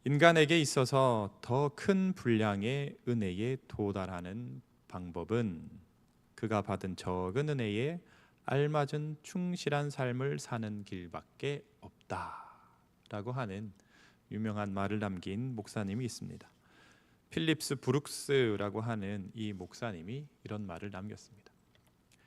인간에게 있어서 더 큰 분량의 은혜에 도달하는 방법은 그가 받은 적은 은혜에 알맞은 충실한 삶을 사는 길밖에 없다라고 하는 유명한 말을 남긴 목사님이 있습니다. 필립스 브룩스라고 하는 이 목사님이 이런 말을 남겼습니다.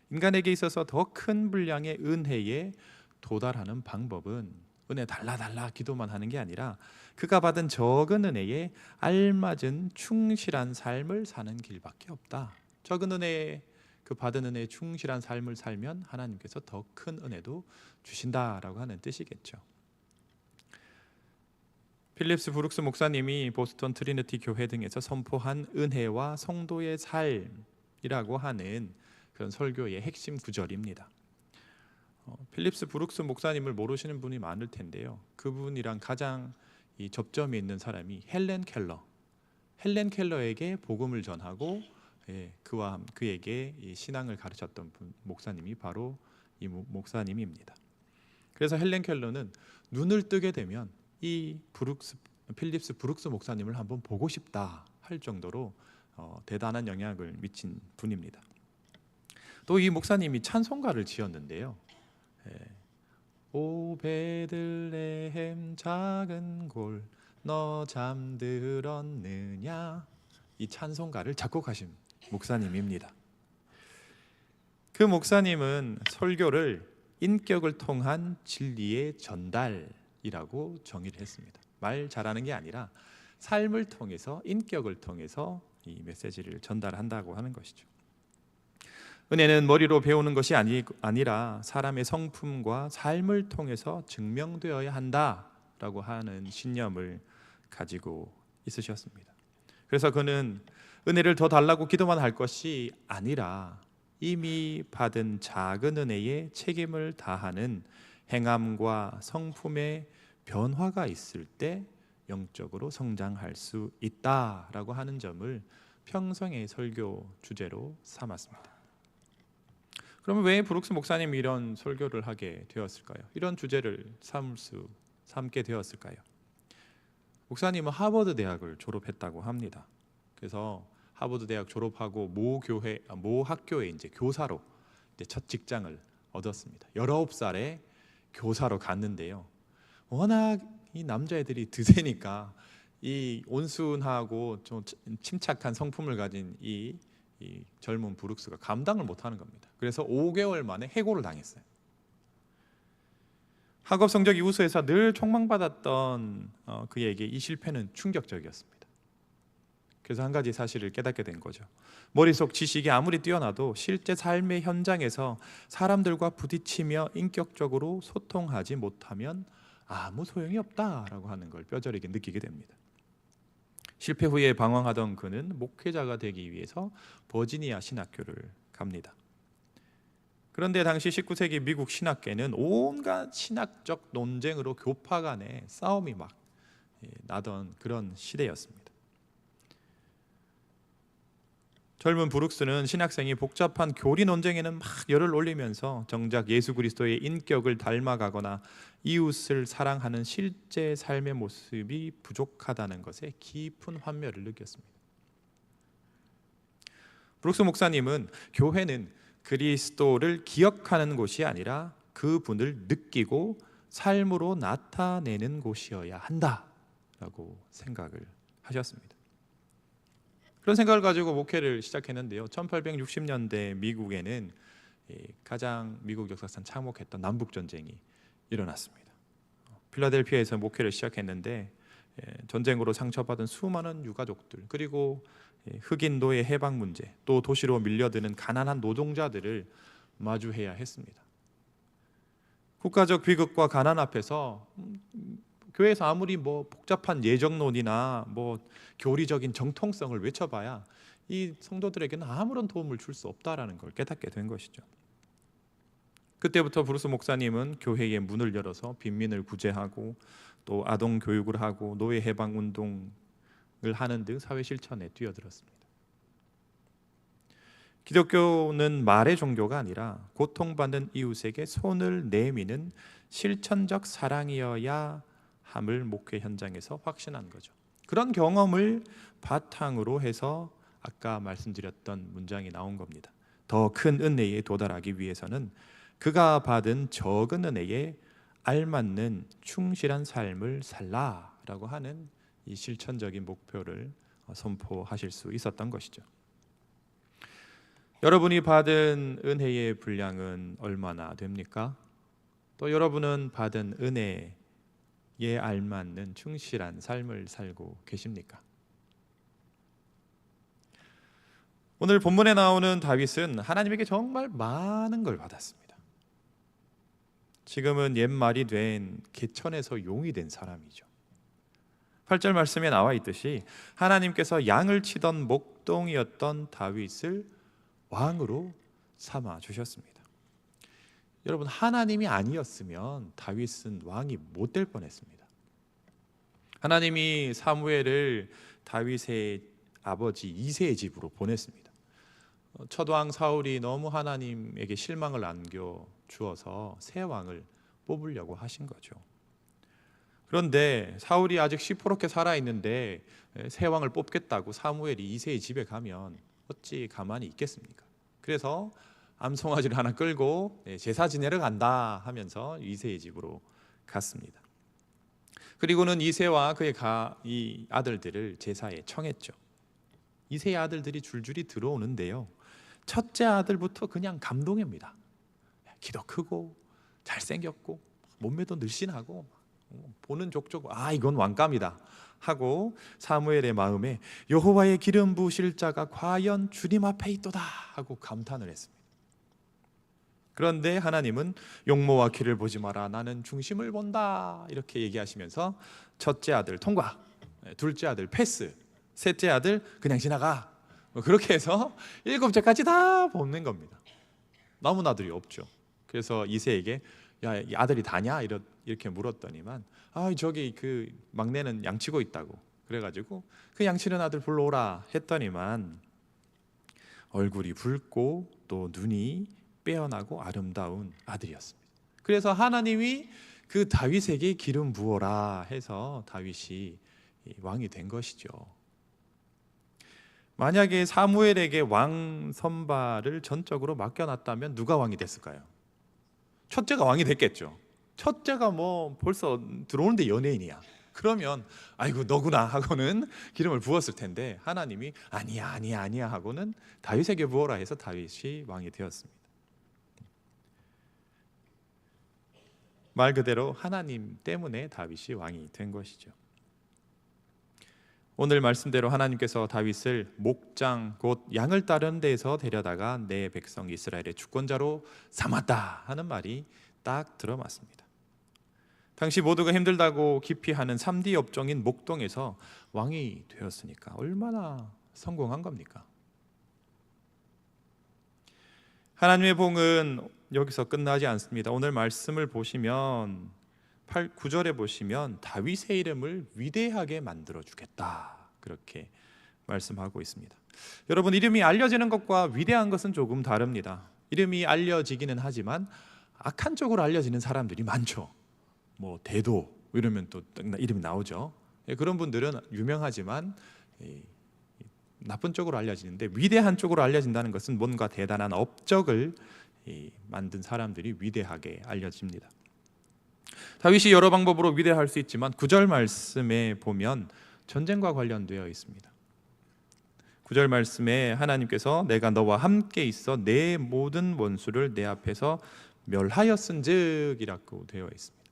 인간에게 있어서 더 큰 분량의 은혜에 도달하는 방법은 은혜 달라 기도만 하는 게 아니라 그가 받은 적은 은혜에 알맞은 충실한 삶을 사는 길밖에 없다. 적은 은혜에 그 받은 은혜에 충실한 삶을 살면 하나님께서 더 큰 은혜도 주신다라고 하는 뜻이겠죠. 필립스 브룩스 목사님이 보스턴 트리니티 교회 등에서 선포한 은혜와 성도의 삶이라고 하는 그런 설교의 핵심 구절입니다. 필립스 브룩스 목사님을 모르시는 분이 많을 텐데요. 그분이랑 가장 이 접점이 있는 사람이 헬렌 켈러에게 복음을 전하고 그에게 이 신앙을 가르쳤던 목사님이 바로 이 목사님입니다. 그래서 헬렌 켈러는 눈을 뜨게 되면 이 필립스 브룩스 목사님을 한번 보고 싶다 할 정도로 대단한 영향을 미친 분입니다. 또 이 목사님이 찬송가를 지었는데요. 오 베들레헴 작은 골 너 잠들었느냐, 이 찬송가를 작곡하신 목사님입니다. 그 목사님은 설교를 인격을 통한 진리의 전달이라고 정의를 했습니다. 말 잘하는 게 아니라 삶을 통해서, 인격을 통해서 이 메시지를 전달한다고 하는 것이죠. 은혜는 머리로 배우는 것이 아니라 사람의 성품과 삶을 통해서 증명되어야 한다라고 하는 신념을 가지고 있으셨습니다. 그래서 그는 은혜를 더 달라고 기도만 할 것이 아니라 이미 받은 작은 은혜에 책임을 다하는 행함과 성품의 변화가 있을 때 영적으로 성장할 수 있다라고 하는 점을 평생의 설교 주제로 삼았습니다. 그러면 왜 브룩스 목사님이 이런 설교를 하게 되었을까요? 이런 주제를 삼게 되었을까요? 목사님은 하버드 대학을 졸업했다고 합니다. 그래서 하버드 대학 졸업하고 모 학교에 이제 교사로 첫 직장을 얻었습니다. 19살에 교사로 갔는데요. 워낙 이 남자애들이 드세니까 이 온순하고 좀 침착한 성품을 가진 이 젊은 브룩스가 감당을 못하는 겁니다. 그래서 5개월 만에 해고를 당했어요. 학업 성적이 우수해서 늘 촉망받았던 그에게 이 실패는 충격적이었습니다. 그래서 한 가지 사실을 깨닫게 된 거죠. 머릿속 지식이 아무리 뛰어나도 실제 삶의 현장에서 사람들과 부딪히며 인격적으로 소통하지 못하면 아무 소용이 없다라고 하는 걸 뼈저리게 느끼게 됩니다. 실패 후에 방황하던 그는 목회자가 되기 위해서 버지니아 신학교를 갑니다. 그런데 당시 19세기 미국 신학계는 온갖 신학적 논쟁으로 교파 간의 싸움이 막 나던 그런 시대였습니다. 젊은 브룩스는 신학생이 복잡한 교리 논쟁에는 막 열을 올리면서 정작 예수 그리스도의 인격을 닮아가거나 이웃을 사랑하는 실제 삶의 모습이 부족하다는 것에 깊은 환멸을 느꼈습니다. 브룩스 목사님은 교회는 그리스도를 기억하는 곳이 아니라 그분을 느끼고 삶으로 나타내는 곳이어야 한다라고 생각을 하셨습니다. 그런 생각을 가지고 목회를 시작했는데요. 1860년대 미국에는 가장 미국 역사상 참혹했던 남북전쟁이 일어났습니다. 필라델피아에서 목회를 시작했는데 전쟁으로 상처받은 수많은 유가족들, 그리고 흑인 노예 해방 문제, 또 도시로 밀려드는 가난한 노동자들을 마주해야 했습니다. 국가적 비극과 가난 앞에서 교회에서 아무리 복잡한 예정론이나 교리적인 정통성을 외쳐봐야 이 성도들에게는 아무런 도움을 줄 수 없다라는 걸 깨닫게 된 것이죠. 그때부터 브루스 목사님은 교회의 문을 열어서 빈민을 구제하고 또 아동 교육을 하고 노예 해방 운동을 하는 등 사회 실천에 뛰어들었습니다. 기독교는 말의 종교가 아니라 고통받는 이웃에게 손을 내미는 실천적 사랑이어야 함을 목회 현장에서 확신한 거죠. 그런 경험을 바탕으로 해서 아까 말씀드렸던 문장이 나온 겁니다. 더 큰 은혜에 도달하기 위해서는 그가 받은 적은 은혜에 알맞는 충실한 삶을 살라라고 하는 이 실천적인 목표를 선포하실 수 있었던 것이죠. 여러분이 받은 은혜의 분량은 얼마나 됩니까? 또 여러분은 받은 은혜에 알맞는 충실한 삶을 살고 계십니까? 오늘 본문에 나오는 다윗은 하나님에게 정말 많은 걸 받았습니다. 지금은 옛말이 된 개천에서 용이 된 사람이죠. 8절 말씀에 나와 있듯이 하나님께서 양을 치던 목동이었던 다윗을 왕으로 삼아 주셨습니다. 여러분, 하나님이 아니었으면 다윗은 왕이 못 될 뻔했습니다. 하나님이 사무엘을 다윗의 아버지 이새의 집으로 보냈습니다. 첫 왕 사울이 너무 하나님에게 실망을 안겨 주어서 새 왕을 뽑으려고 하신 거죠. 그런데 사울이 아직 시퍼렇게 살아있는데 새 왕을 뽑겠다고 사무엘이 이새의 집에 가면 어찌 가만히 있겠습니까? 그래서 암송아지를 하나 끌고 제사 지내러 간다 하면서 이새의 집으로 갔습니다. 그리고는 이새와 그의 이 아들들을 제사에 청했죠. 이새의 아들들이 줄줄이 들어오는데요, 첫째 아들부터 그냥 감동입니다. 키도 크고 잘생겼고 몸매도 늘씬하고 보는 족족 이건 왕감이다 하고 사무엘의 마음에 여호와의 기름 부으실 자가 과연 주님 앞에 있도다 하고 감탄을 했습니다. 그런데 하나님은 용모와 키를 보지 마라, 나는 중심을 본다 이렇게 얘기하시면서 첫째 아들 통과, 둘째 아들 패스, 셋째 아들 그냥 지나가, 그렇게 해서 7째까지 다 뽑는 겁니다. 남은 아들이 없죠. 그래서 이새에게 야, 이 아들이 다냐 이렇게 물었더니만 저기 그 막내는 양치고 있다고 그래가지고 그 양치는 아들 불러오라 했더니만 얼굴이 붉고 또 눈이 빼어나고 아름다운 아들이었습니다. 그래서 하나님이 그 다윗에게 기름 부어라 해서 다윗이 왕이 된 것이죠. 만약에 사무엘에게 왕 선발을 전적으로 맡겨놨다면 누가 왕이 됐을까요? 첫째가 왕이 됐겠죠. 첫째가 뭐 벌써 들어오는데 연예인이야. 그러면 아이고 너구나 하고는 기름을 부었을 텐데 하나님이 아니야 하고는 다윗에게 부어라 해서 다윗이 왕이 되었습니다. 말 그대로 하나님 때문에 다윗이 왕이 된 것이죠. 오늘 말씀대로 하나님께서 다윗을 목장 곧 양을 따르는 데에서 데려다가 내 백성 이스라엘의 주권자로 삼았다 하는 말이 딱 들어맞습니다. 당시 모두가 힘들다고 기피하는 3D 업종인 목동에서 왕이 되었으니까 얼마나 성공한 겁니까? 하나님의 봉은 여기서 끝나지 않습니다. 오늘 말씀을 보시면 9절에 보시면 다윗의 이름을 위대하게 만들어 주겠다 그렇게 말씀하고 있습니다. 여러분, 이름이 알려지는 것과 위대한 것은 조금 다릅니다. 이름이 알려지기는 하지만 악한 쪽으로 알려지는 사람들이 많죠. 뭐 대도 이러면 또 이름이 나오죠. 그런 분들은 유명하지만 나쁜 쪽으로 알려지는데, 위대한 쪽으로 알려진다는 것은 뭔가 대단한 업적을 만든 사람들이 위대하게 알려집니다. 다윗이 여러 방법으로 위대할 수 있지만 9절 말씀에 보면 전쟁과 관련되어 있습니다. 9절 말씀에 하나님께서 내가 너와 함께 있어 내 모든 원수를 내 앞에서 멸하였은즉 이라고 되어 있습니다.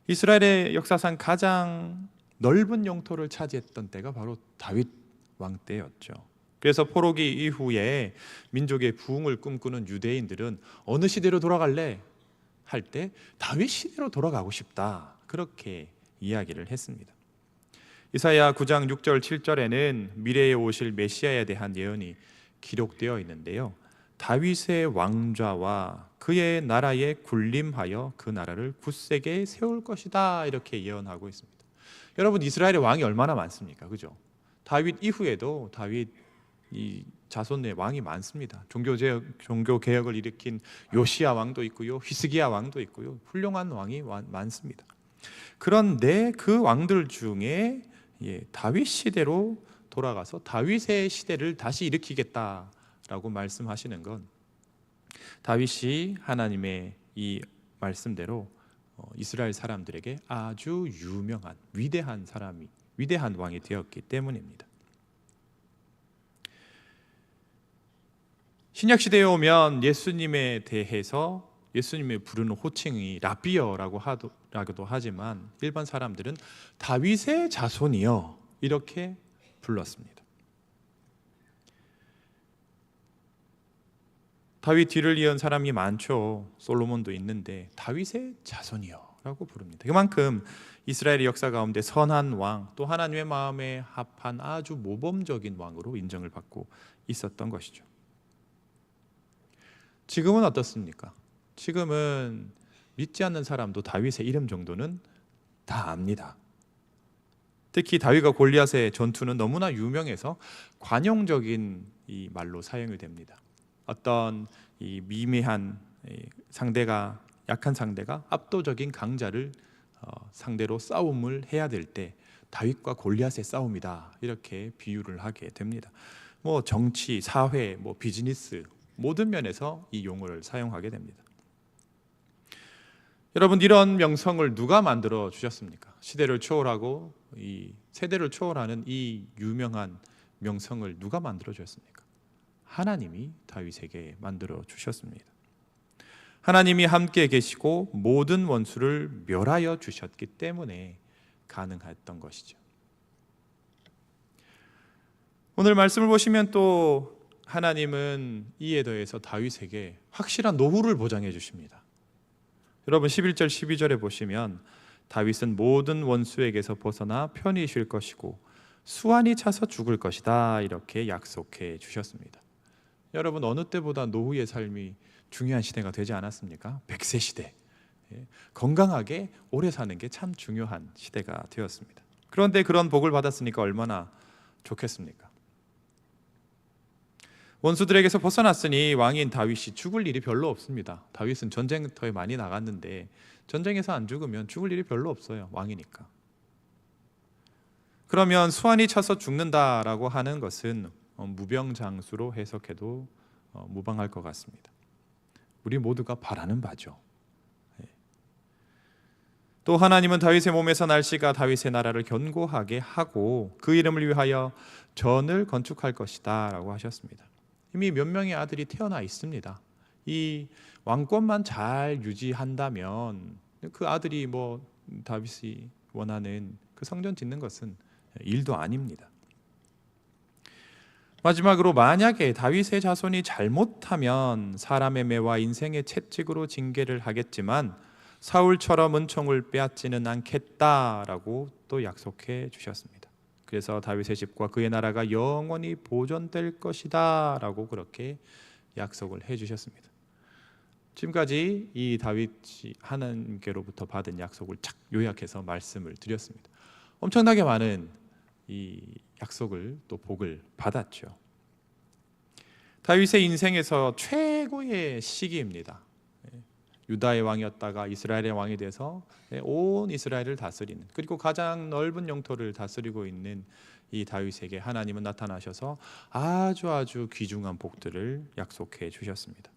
이스라엘의 역사상 가장 넓은 영토를 차지했던 때가 바로 다윗 왕 때였죠. 그래서 포로기 이후에 민족의 부흥을 꿈꾸는 유대인들은 어느 시대로 돌아갈래? 할 때 다윗 시대로 돌아가고 싶다 그렇게 이야기를 했습니다. 이사야 9장 6절 7절에는 미래에 오실 메시아에 대한 예언이 기록되어 있는데요, 다윗의 왕좌와 그의 나라에 군림하여 그 나라를 굳세게 세울 것이다 이렇게 예언하고 있습니다. 여러분, 이스라엘의 왕이 얼마나 많습니까? 그죠? 다윗 이후에도 다윗 이 자손의 왕이 많습니다. 종교 개혁을 일으킨 요시야 왕도 있고요, 히스기야 왕도 있고요, 훌륭한 왕이 많습니다. 그런데 그 왕들 중에 다윗 시대로 돌아가서 다윗의 시대를 다시 일으키겠다라고 말씀하시는 건 다윗이 하나님의 이 말씀대로 이스라엘 사람들에게 아주 유명한 위대한 왕이 되었기 때문입니다. 신약 시대에 오면 예수님에 대해서 예수님이 부르는 호칭이 라비어라고 하기도 하지만 일반 사람들은 다윗의 자손이여 이렇게 불렀습니다. 다윗 뒤를 이은 사람이 많죠. 솔로몬도 있는데 다윗의 자손이여 라고 부릅니다. 그만큼 이스라엘의 역사 가운데 선한 왕, 또 하나님의 마음에 합한 아주 모범적인 왕으로 인정을 받고 있었던 것이죠. 지금은 어떻습니까? 지금은 믿지 않는 사람도 다윗의 이름 정도는 다 압니다. 특히 다윗과 골리앗의 전투는 너무나 유명해서 관용적인 이 말로 사용이 됩니다. 어떤 이 미미한 상대가 약한 상대가 압도적인 강자를 상대로 싸움을 해야 될 때 다윗과 골리앗의 싸움이다 이렇게 비유를 하게 됩니다. 뭐 정치, 사회, 뭐 비즈니스 모든 면에서 이 용어를 사용하게 됩니다. 여러분, 이런 명성을 누가 만들어 주셨습니까? 시대를 초월하고 이 세대를 초월하는 이 유명한 명성을 누가 만들어 주셨습니까? 하나님이 다윗에게 만들어 주셨습니다. 하나님이 함께 계시고 모든 원수를 멸하여 주셨기 때문에 가능했던 것이죠. 오늘 말씀을 보시면 또 하나님은 이에 더해서 다윗에게 확실한 노후를 보장해 주십니다. 여러분 11절 12절에 보시면 다윗은 모든 원수에게서 벗어나 편히 쉴 것이고 수완이 차서 죽을 것이다 이렇게 약속해 주셨습니다. 여러분 어느 때보다 노후의 삶이 중요한 시대가 되지 않았습니까? 100세 시대. 건강하게 오래 사는 게 참 중요한 시대가 되었습니다. 그런데 그런 복을 받았으니까 얼마나 좋겠습니까? 원수들에게서 벗어났으니 왕인 다윗이 죽을 일이 별로 없습니다. 다윗은 전쟁터에 많이 나갔는데 전쟁에서 안 죽으면 죽을 일이 별로 없어요. 왕이니까. 그러면 수완이 차서 죽는다라고 하는 것은 무병장수로 해석해도 무방할 것 같습니다. 우리 모두가 바라는 바죠. 또 하나님은 다윗의 몸에서 날씨가 다윗의 나라를 견고하게 하고 그 이름을 위하여 전을 건축할 것이다 라고 하셨습니다. 이미 몇 명의 아들이 태어나 있습니다. 이 왕권만 잘 유지한다면 그 아들이 뭐 다윗이 원하는 그 성전 짓는 것은 일도 아닙니다. 마지막으로 만약에 다윗의 자손이 잘못하면 사람의 매와 인생의 채찍으로 징계를 하겠지만 사울처럼 은총을 빼앗지는 않겠다라고 또 약속해 주셨습니다. 그래서 다윗의 집과 그의 나라가 영원히 보존될 것이다 라고 그렇게 약속을 해 주셨습니다. 지금까지 이 다윗이 하나님께로부터 받은 약속을 착 요약해서 말씀을 드렸습니다. 엄청나게 많은 이 약속을 또 복을 받았죠. 다윗의 인생에서 최고의 시기입니다. 유다의 왕이었다가 이스라엘의 왕이 돼서 온 이스라엘을 다스리는, 그리고 가장 넓은 영토를 다스리고 있는 이 다윗에게 하나님은 나타나셔서 아주 귀중한 복들을 약속해 주셨습니다.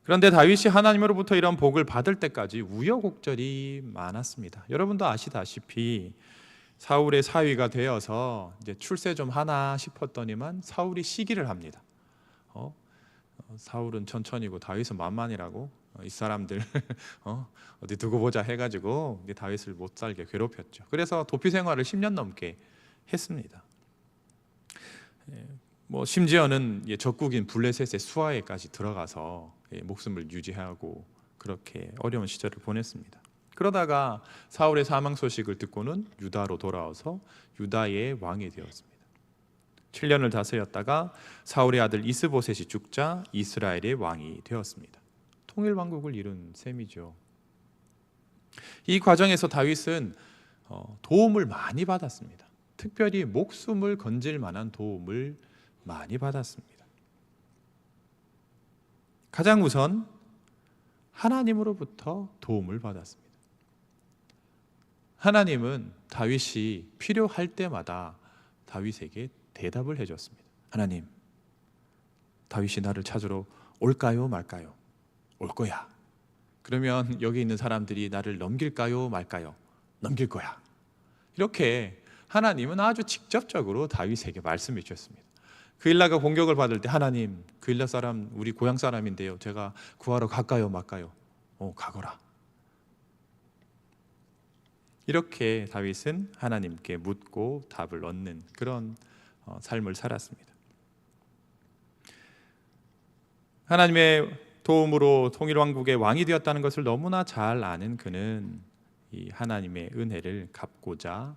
그런데 다윗이 하나님으로부터 이런 복을 받을 때까지 우여곡절이 많았습니다. 여러분도 아시다시피 사울의 사위가 되어서 이제 출세 좀 하나 싶었더니만 사울이 시기를 합니다. 사울은 천천히고 다윗은 만만이라고 이 사람들 어디 두고 보자 해가지고 다윗을 못 살게 괴롭혔죠. 그래서 도피 생활을 10년 넘게 했습니다. 뭐 심지어는 적국인 블레셋의 수하에까지 들어가서 목숨을 유지하고 그렇게 어려운 시절을 보냈습니다. 그러다가 사울의 사망 소식을 듣고는 유다로 돌아와서 유다의 왕이 되었습니다. 7년을 다스렸다가 사울의 아들 이스보셋이 죽자 이스라엘의 왕이 되었습니다. 통일 왕국을 이룬 셈이죠. 이 과정에서 다윗은 도움을 많이 받았습니다. 특별히 목숨을 건질 만한 도움을 많이 받았습니다. 가장 우선 하나님으로부터 도움을 받았습니다. 하나님은 다윗이 필요할 때마다 다윗에게 대답을 해줬습니다. 하나님, 다윗이 나를 찾으러 올까요 말까요? 올 거야. 그러면 여기 있는 사람들이 나를 넘길까요 말까요? 넘길 거야. 이렇게 하나님은 아주 직접적으로 다윗에게 말씀해 주셨습니다. 그일라가 공격을 받을 때 하나님, 그일라 사람 우리 고향 사람인데요, 제가 구하러 갈까요 말까요? 가거라. 이렇게 다윗은 하나님께 묻고 답을 얻는 그런 삶을 살았습니다. 하나님의 도움으로 통일왕국의 왕이 되었다는 것을 너무나 잘 아는 그는 이 하나님의 은혜를 갚고자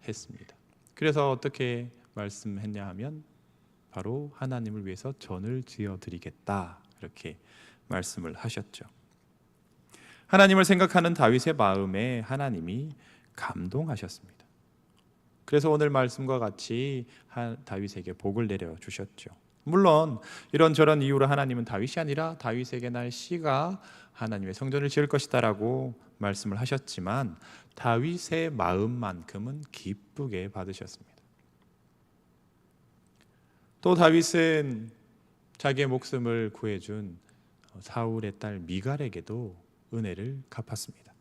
했습니다. 그래서 어떻게 말씀했냐 하면 바로 하나님을 위해서 전을 지어드리겠다, 이렇게 말씀을 하셨죠. 하나님을 생각하는 다윗의 마음에 하나님이 감동하셨습니다. 그래서 오늘 말씀과 같이 다윗에게 복을 내려주셨죠. 물론 이런저런 이유로 하나님은 다윗이 아니라 다윗에게 날 씨가 하나님의 성전을 지을 것이다 라고 말씀을 하셨지만 다윗의 마음만큼은 기쁘게 받으셨습니다. 또 다윗은 자기의 목숨을 구해준 사울의 딸 미갈에게도 은혜를 갚았습니다.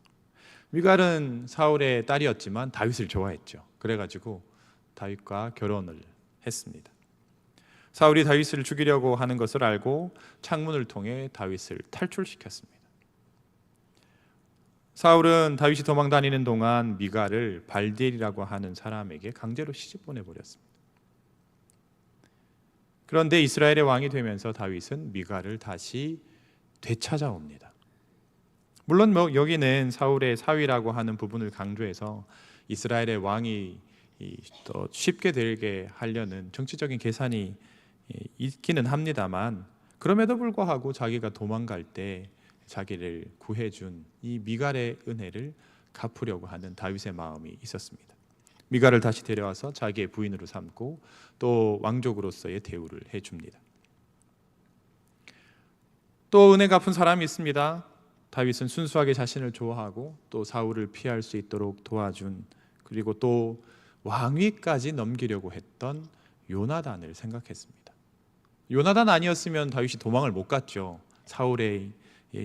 미갈은 사울의 딸이었지만 다윗을 좋아했죠. 그래가지고 다윗과 결혼을 했습니다. 사울이 다윗을 죽이려고 하는 것을 알고 창문을 통해 다윗을 탈출시켰습니다. 사울은 다윗이 도망다니는 동안 미갈을 발디엘이라고 하는 사람에게 강제로 시집 보내버렸습니다. 그런데 이스라엘의 왕이 되면서 다윗은 미갈을 다시 되찾아옵니다. 물론 여기는 사울의 사위라고 하는 부분을 강조해서 이스라엘의 왕이 더 쉽게 되게 하려는 정치적인 계산이 있기는 합니다만, 그럼에도 불구하고 자기가 도망갈 때 자기를 구해준 이 미갈의 은혜를 갚으려고 하는 다윗의 마음이 있었습니다. 미갈을 다시 데려와서 자기의 부인으로 삼고 또 왕족으로서의 대우를 해줍니다. 또 은혜 갚은 사람이 있습니다. 다윗은 순수하게 자신을 좋아하고 또 사울을 피할 수 있도록 도와준, 그리고 또 왕위까지 넘기려고 했던 요나단을 생각했습니다. 요나단 아니었으면 다윗이 도망을 못 갔죠. 사울의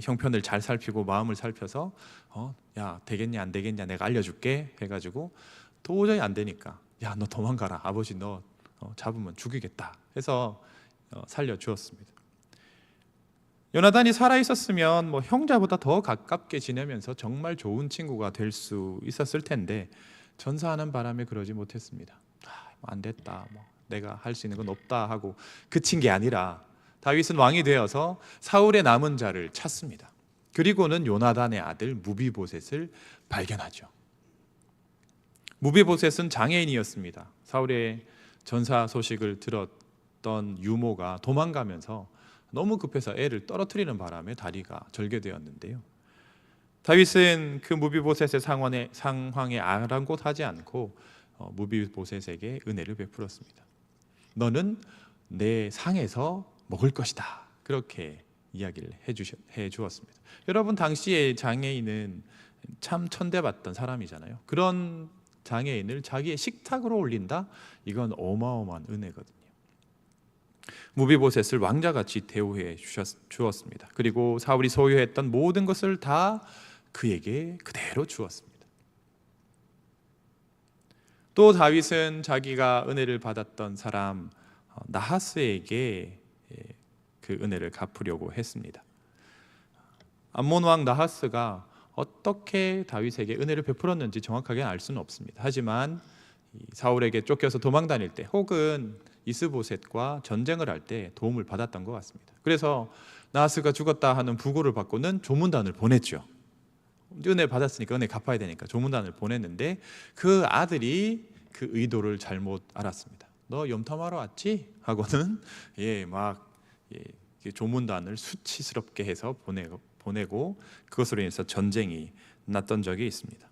형편을 잘 살피고 마음을 살펴서 야, 되겠냐 안 되겠냐 내가 알려줄게 해가지고 도저히 안 되니까 야, 너 도망가라, 아버지 너 잡으면 죽이겠다 해서 살려주었습니다. 요나단이 살아있었으면 형제보다 더 가깝게 지내면서 정말 좋은 친구가 될 수 있었을 텐데 전사하는 바람에 그러지 못했습니다. 안 됐다, 내가 할 수 있는 건 없다 하고 그친 게 아니라 다윗은 왕이 되어서 사울의 남은 자를 찾습니다. 그리고는 요나단의 아들 무비보셋을 발견하죠. 무비보셋은 장애인이었습니다. 사울의 전사 소식을 들었던 유모가 도망가면서 너무 급해서 애를 떨어뜨리는 바람에 다리가 절개되었는데요. 다윗은 그 무비보셋의 상황에 아랑곳하지 않고 무비보셋에게 은혜를 베풀었습니다. 너는 내 상에서 먹을 것이다, 그렇게 이야기를 해주었습니다. 여러분, 당시에 장애인은 참 천대받던 사람이잖아요. 그런 장애인을 자기의 식탁으로 올린다? 이건 어마어마한 은혜거든요. 무비보셋을 왕자같이 대우해 주었습니다. 그리고 사울이 소유했던 모든 것을 다 그에게 그대로 주었습니다. 또 다윗은 자기가 은혜를 받았던 사람 나하스에게 그 은혜를 갚으려고 했습니다. 암몬 왕 나하스가 어떻게 다윗에게 은혜를 베풀었는지 정확하게 알 수는 없습니다. 하지만 사울에게 쫓겨서 도망 다닐 때 혹은 이스보셋과 전쟁을 할 때 도움을 받았던 것 같습니다. 그래서 나하스가 죽었다 하는 부고를 받고는 조문단을 보냈죠. 은혜 받았으니까 은혜 갚아야 되니까 조문단을 보냈는데 그 아들이 그 의도를 잘못 알았습니다. 너 염탐하러 왔지? 하고는 조문단을 수치스럽게 해서 보내고 그것으로 인해서 전쟁이 났던 적이 있습니다.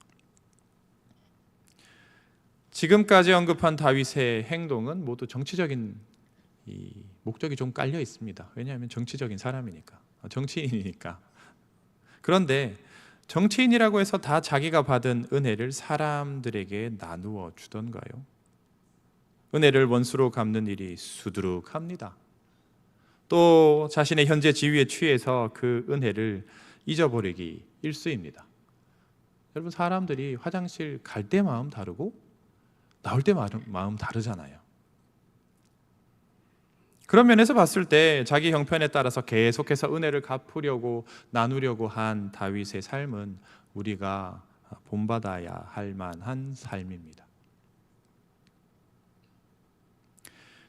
지금까지 언급한 다윗의 행동은 모두 정치적인 목적이 좀 깔려 있습니다. 왜냐하면 정치적인 사람이니까, 정치인이니까. 그런데 정치인이라고 해서 다 자기가 받은 은혜를 사람들에게 나누어 주던가요? 은혜를 원수로 갚는 일이 수두룩합니다. 또 자신의 현재 지위에 취해서 그 은혜를 잊어버리기 일쑤입니다. 여러분, 사람들이 화장실 갈 때 마음 다르고 나올 때 마음 다르잖아요. 그런 면에서 봤을 때 자기 형편에 따라서 계속해서 은혜를 갚으려고 나누려고 한 다윗의 삶은 우리가 본받아야 할 만한 삶입니다.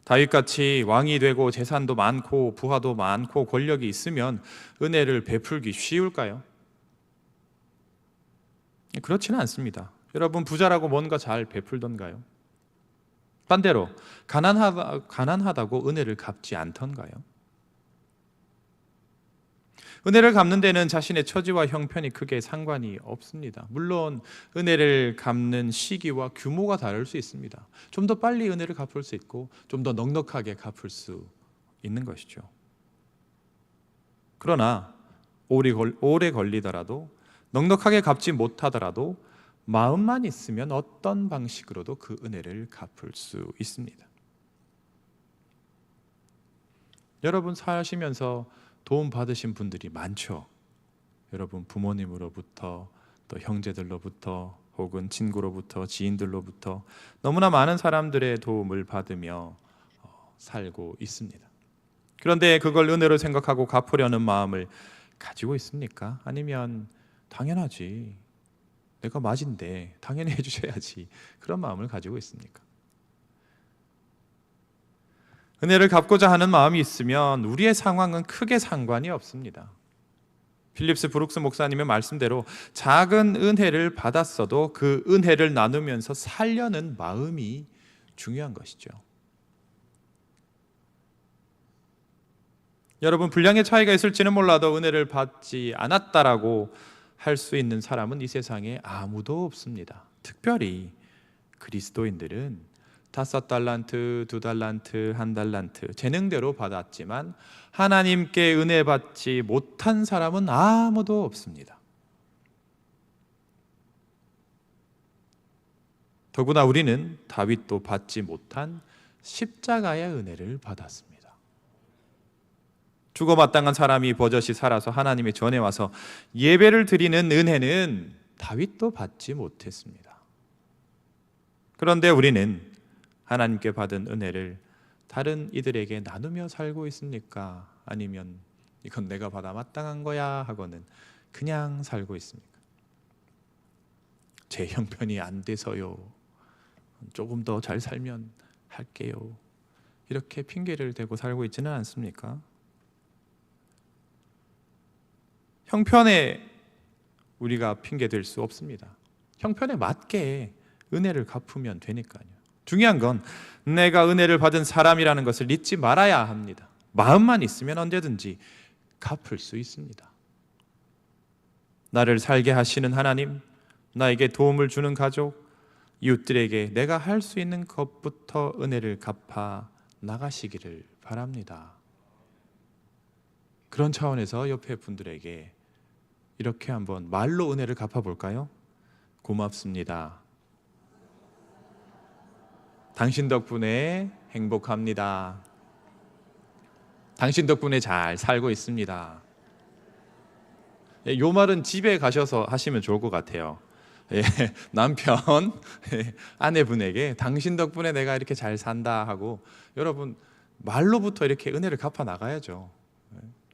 다윗같이 왕이 되고 재산도 많고 부하도 많고 권력이 있으면 은혜를 베풀기 쉬울까요? 그렇지는 않습니다. 여러분, 부자라고 뭔가 잘 베풀던가요? 반대로 가난하다고 은혜를 갚지 않던가요? 은혜를 갚는 데는 자신의 처지와 형편이 크게 상관이 없습니다. 물론 은혜를 갚는 시기와 규모가 다를 수 있습니다. 좀 더 빨리 은혜를 갚을 수 있고 좀 더 넉넉하게 갚을 수 있는 것이죠. 그러나 오래 걸리더라도, 넉넉하게 갚지 못하더라도 마음만 있으면 어떤 방식으로도 그 은혜를 갚을 수 있습니다. 여러분, 사시면서 도움 받으신 분들이 많죠. 여러분, 부모님으로부터, 또 형제들로부터, 혹은 친구로부터, 지인들로부터 너무나 많은 사람들의 도움을 받으며 살고 있습니다. 그런데 그걸 은혜로 생각하고 갚으려는 마음을 가지고 있습니까? 아니면 당연하지, 내가 맞인데 당연히 해주셔야지, 그런 마음을 가지고 있습니까? 은혜를 갚고자 하는 마음이 있으면 우리의 상황은 크게 상관이 없습니다. 필립스 브룩스 목사님의 말씀대로 작은 은혜를 받았어도 그 은혜를 나누면서 살려는 마음이 중요한 것이죠. 여러분, 분량의 차이가 있을지는 몰라도 은혜를 받지 않았다라고 할 수 있는 사람은 이 세상에 아무도 없습니다. 특별히 그리스도인들은 5달란트, 2달란트, 1달란트 재능대로 받았지만 하나님께 은혜 받지 못한 사람은 아무도 없습니다. 더구나 우리는 다윗도 받지 못한 십자가의 은혜를 받았습니다. 죽어마땅한 사람이 버젓이 살아서 하나님의 전에 와서 예배를 드리는 은혜는 다윗도 받지 못했습니다. 그런데 우리는 하나님께 받은 은혜를 다른 이들에게 나누며 살고 있습니까? 아니면 이건 내가 받아 마땅한 거야 하고는 그냥 살고 있습니까? 제 형편이 안 돼서요, 조금 더 잘 살면 할게요, 이렇게 핑계를 대고 살고 있지는 않습니까? 형편에 우리가 핑계 댈 수 없습니다. 형편에 맞게 은혜를 갚으면 되니까요. 중요한 건 내가 은혜를 받은 사람이라는 것을 잊지 말아야 합니다. 마음만 있으면 언제든지 갚을 수 있습니다. 나를 살게 하시는 하나님, 나에게 도움을 주는 가족, 이웃들에게 내가 할 수 있는 것부터 은혜를 갚아 나가시기를 바랍니다. 그런 차원에서 옆에 분들에게 이렇게 한번 말로 은혜를 갚아볼까요? 고맙습니다. 당신 덕분에 행복합니다. 당신 덕분에 잘 살고 있습니다. 이 말은 집에 가셔서 하시면 좋을 것 같아요. 남편, 아내분에게 당신 덕분에 내가 이렇게 잘 산다 하고, 여러분 말로부터 이렇게 은혜를 갚아 나가야죠.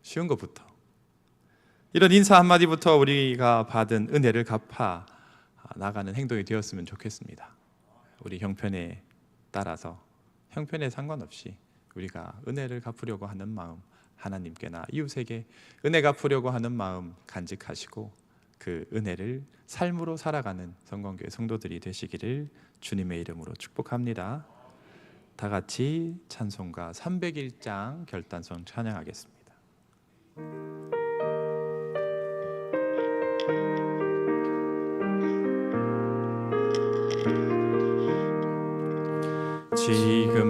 쉬운 것부터. 이런 인사 한마디부터 우리가 받은 은혜를 갚아 나가는 행동이 되었으면 좋겠습니다. 우리 형편에 따라서, 형편에 상관없이 우리가 은혜를 갚으려고 하는 마음, 하나님께나 이웃에게 은혜 갚으려고 하는 마음 간직하시고 그 은혜를 삶으로 살아가는 성공교회 성도들이 되시기를 주님의 이름으로 축복합니다. 다 같이 찬송가 301장 결단성 찬양하겠습니다.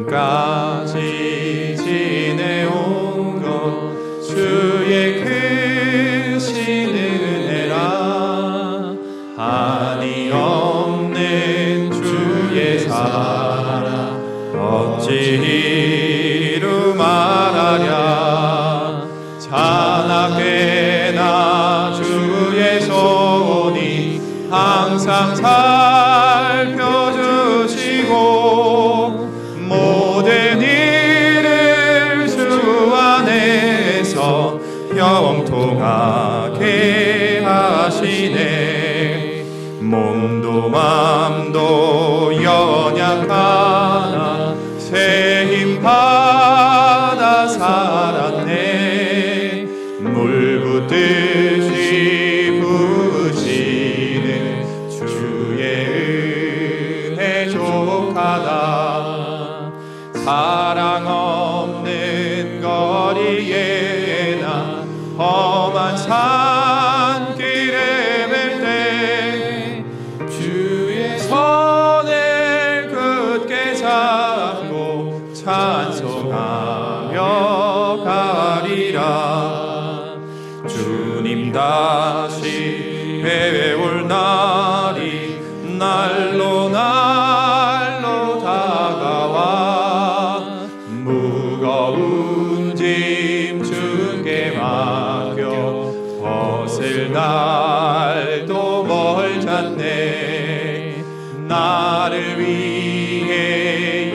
지금까지 지내온 것 주의 크신 은혜라. 한이 없는 주의 사랑 어찌 이루 말하랴. 자나깨나 주의 손이 항상 살펴주시고 모든 일을 주 안에서 형통하게 하시네. 몸도 맘도 연약하나 새 힘 받아 살았네. 물 붓듯이 부으시는 주의 은혜 족하다. 사랑 없는 거리에나 험한 산길에 뵐 때 주의 손을 굳게 잡고 찬송하며 가리라. 주님 다시 배울 날이 날로 날로 다가와 무거운 짐 주께 맡겨 벗을 날도 멀잖네. 나를 위해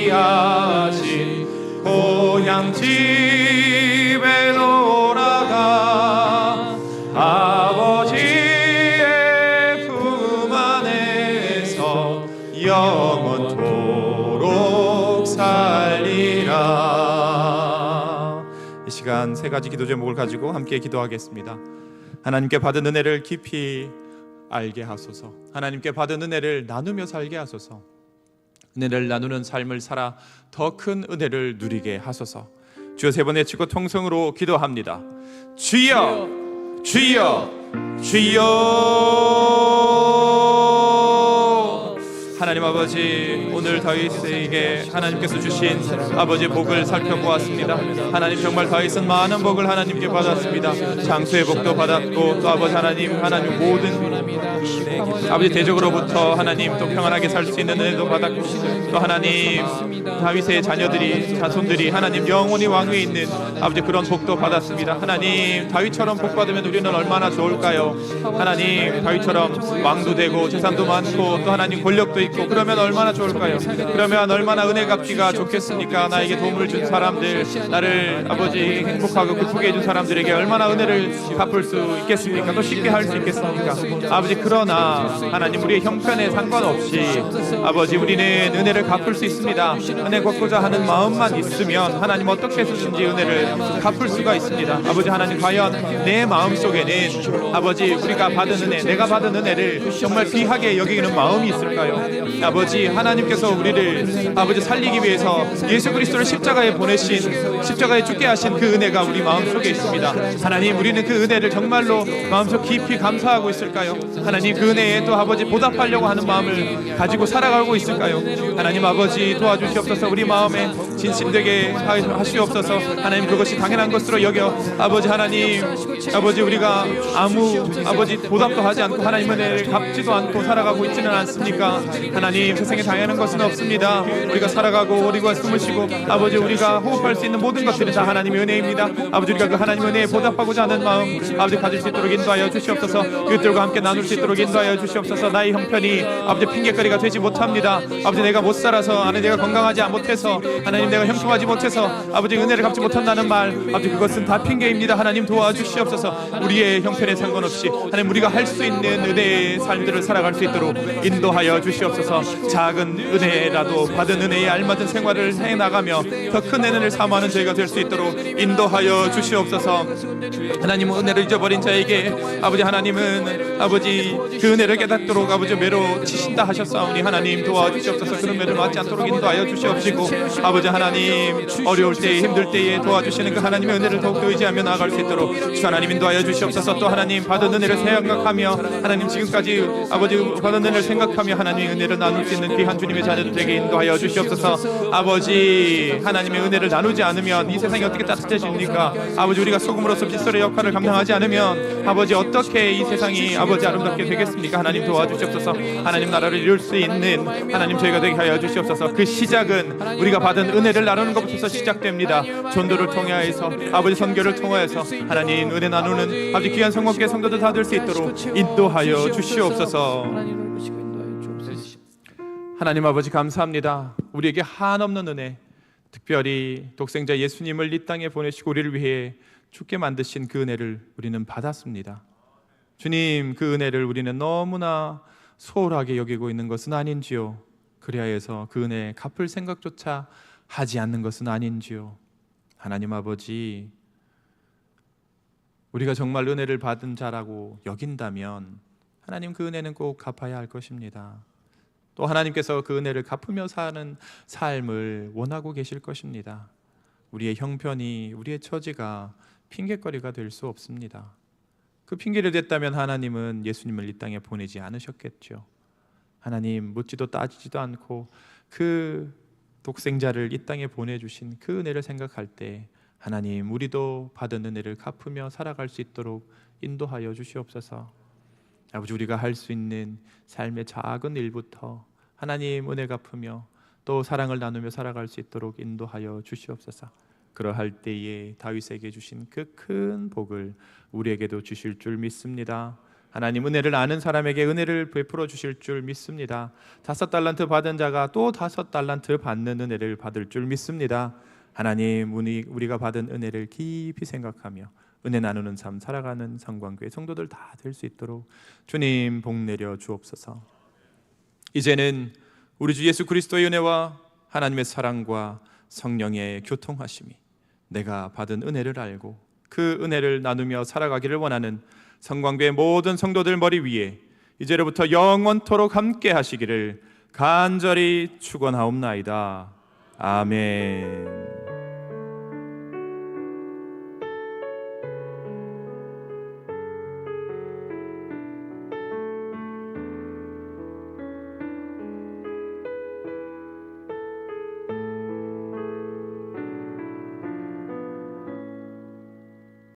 예비하신 고향 집에 돌아가 아버지의 품 안에서 영원토록 살리라. 이 시간 세 가지 기도 제목을 가지고 함께 기도하겠습니다. 하나님께 받은 은혜를 깊이 알게 하소서. 하나님께 받은 은혜를 나누며 살게 하소서. 은혜를 나누는 삶을 살아 더 큰 은혜를 누리게 하소서. 주여 세 번 외치고 통성으로 기도합니다. 주여 주여 주여. 하나님 아버지, 오늘 다윗에게 하나님께서 주신 아버지 복을 살펴보았습니다. 하나님 정말 다윗은 많은 복을 하나님께 받았습니다. 장수의 복도 받았고 또 아버지 하나님 모든 아버지 대적으로부터 하나님 또 평안하게 살 수 있는 은혜도 받았고 또 하나님 다윗의 자녀들이 자손들이 하나님 영원히 왕위에 있는 아버지 그런 복도 받았습니다. 하나님 다윗처럼 복 받으면 우리는 얼마나 좋을까요? 하나님 다윗처럼 왕도 되고 재산도 많고 또 하나님 권력도 있고 그러면 얼마나 좋을까요? 그러면 얼마나 은혜 갚기가 좋겠습니까? 나에게 도움을 준 사람들, 나를 아버지 행복하고 기쁘게 해준 사람들에게 얼마나 은혜를 갚을 수 있겠습니까? 또 쉽게 할 수 있겠습니까? 아버지 그러나 하나님 우리의 형편에 상관없이 아버지 우리는 은혜를 갚을 수 있습니다. 은혜 갚고자 하는 마음만 있으면 하나님 어떻게 해서든지 은혜를 갚을 수가 있습니다. 아버지 하나님 과연 내 마음속에는 아버지 우리가 받은 은혜, 내가 받은 은혜를 정말 귀하게 여기는 마음이 있을까요? 아버지 하나님께서 우리를 아버지 살리기 위해서 예수 그리스도를 십자가에 보내신, 십자가에 죽게 하신 그 은혜가 우리 마음속에 있습니다. 하나님 우리는 그 은혜를 정말로 마음속 깊이 감사하고 있을까요? 하나님 그 은혜에 또 아버지 보답하려고 하는 마음을 가지고 살아가고 있을까요? 하나님 아버지 도와주시옵소서. 우리 마음에 진실되게 하시옵소서. 하나님 그것이 당연한 것으로 여겨 아버지 하나님 아버지 우리가 아무 아버지 보답도 하지 않고 하나님 은혜를 갚지도 않고 살아가고 있지는 않습니까? 하나님 세상에 당연한 것은 없습니다. 우리가 살아가고 우리가 숨을 쉬고 아버지 우리가 호흡할 수 있는 모든 것들이 다 하나님의 은혜입니다. 아버지 우리가 그 하나님의 은혜에 보답하고자 하는 마음 아버지 가질 수 있도록 인도하여 주시옵소서. 이웃들과 함께 나눌 수 있도록 인도하여 주시옵소서. 나의 형편이 아버지 핑계거리가 되지 못합니다. 아버지 내가 못 살아서 아니 내가 건강하지 못해서 하나님 내가 형통하지 못해서 아버지 은혜를 갚지 못한다는 말 아버지 그것은 다 핑계입니다. 하나님 도와주시옵소서. 우리의 형편에 상관없이 하나님 우리가 할 수 있는 은혜의 삶들을 살아갈 수 있도록 인도하여 주시옵소서. 작은 은혜라도 받은 은혜에 알맞은 생활을 해나가며 더 큰 은혜를 사모하는 저희가 될 수 있도록 인도하여 주시옵소서. 하나님 은혜를 잊어버린 자에게 아버지 하나님은 아버지 그 은혜를 깨닫도록 아버지 매로 치신다 하셨사오니 하나님 도와주시옵소서. 그런 매를 맞지 않도록 인도하여 주시옵시고 아버지 하나님 어려울 때에 힘들 때에 도와주시는 그 하나님의 은혜를 더욱더 의지하며 나아갈 수 있도록 주 하나님 인도하여 주시옵소서. 또 하나님 받은 은혜를 생각하며 하나님 지금까지 아버지 받은 은혜를 생각하며 하나님의 은혜를 나눌 수 있는 귀한 주님의 자녀들 되게 인도하여 주시옵소서. 아버지 하나님의 은혜를 나누지 않으면 이 세상이 어떻게 따뜻해집니까? 아버지 우리가 소금으로서 빗소리의 역할을 감당하지 않으면 아버지 어떻게 이 세상이 아버지 아름답게 되겠습니까? 하나님 도와주시옵소서. 하나님 나라를 이룰 수 있는 하나님 저희가 되게 하여 주시옵소서. 그 시작은 우리가 받은 은혜를 나누는 것부터 시작됩니다. 전도를 통하여서 아버지 선교를 통하여서 하나님 은혜 나누는 아버지 귀한 성목계 성도들 다 될 수 있도록 인도하여 주시옵소서. 하나님 아버지 감사합니다. 우리에게 한없는 은혜, 특별히 독생자 예수님을 이 땅에 보내시고 우리를 위해 죽게 만드신 그 은혜를 우리는 받았습니다. 주님, 그 은혜를 우리는 너무나 소홀하게 여기고 있는 것은 아닌지요? 그리하여서 그 은혜 갚을 생각조차 하지 않는 것은 아닌지요? 하나님 아버지, 우리가 정말 은혜를 받은 자라고 여긴다면 하나님 그 은혜는 꼭 갚아야 할 것입니다. 또 하나님께서 그 은혜를 갚으며 사는 삶을 원하고 계실 것입니다. 우리의 형편이, 우리의 처지가 핑계거리가 될 수 없습니다. 그 핑계를 댔다면 하나님은 예수님을 이 땅에 보내지 않으셨겠죠. 하나님 묻지도 따지지도 않고 그 독생자를 이 땅에 보내주신 그 은혜를 생각할 때 하나님, 우리도 받은 은혜를 갚으며 살아갈 수 있도록 인도하여 주시옵소서. 아버지, 우리가 할 수 있는 삶의 작은 일부터 하나님 은혜 갚으며 또 사랑을 나누며 살아갈 수 있도록 인도하여 주시옵소서. 그러할 때에 다윗에게 주신 그 큰 복을 우리에게도 주실 줄 믿습니다. 하나님, 은혜를 아는 사람에게 은혜를 베풀어 주실 줄 믿습니다. 5달란트 받은 자가 또 5달란트 받는 은혜를 받을 줄 믿습니다. 하나님, 우리가 받은 은혜를 깊이 생각하며 은혜 나누는 삶 살아가는 성광교회 성도들 다 될 수 있도록 주님 복 내려 주옵소서. 이제는 우리 주 예수 그리스도의 은혜와 하나님의 사랑과 성령의 교통하심이 내가 받은 은혜를 알고 그 은혜를 나누며 살아가기를 원하는 성광교회 모든 성도들 머리 위에 이제로부터 영원토록 함께 하시기를 간절히 축원하옵나이다. 아멘.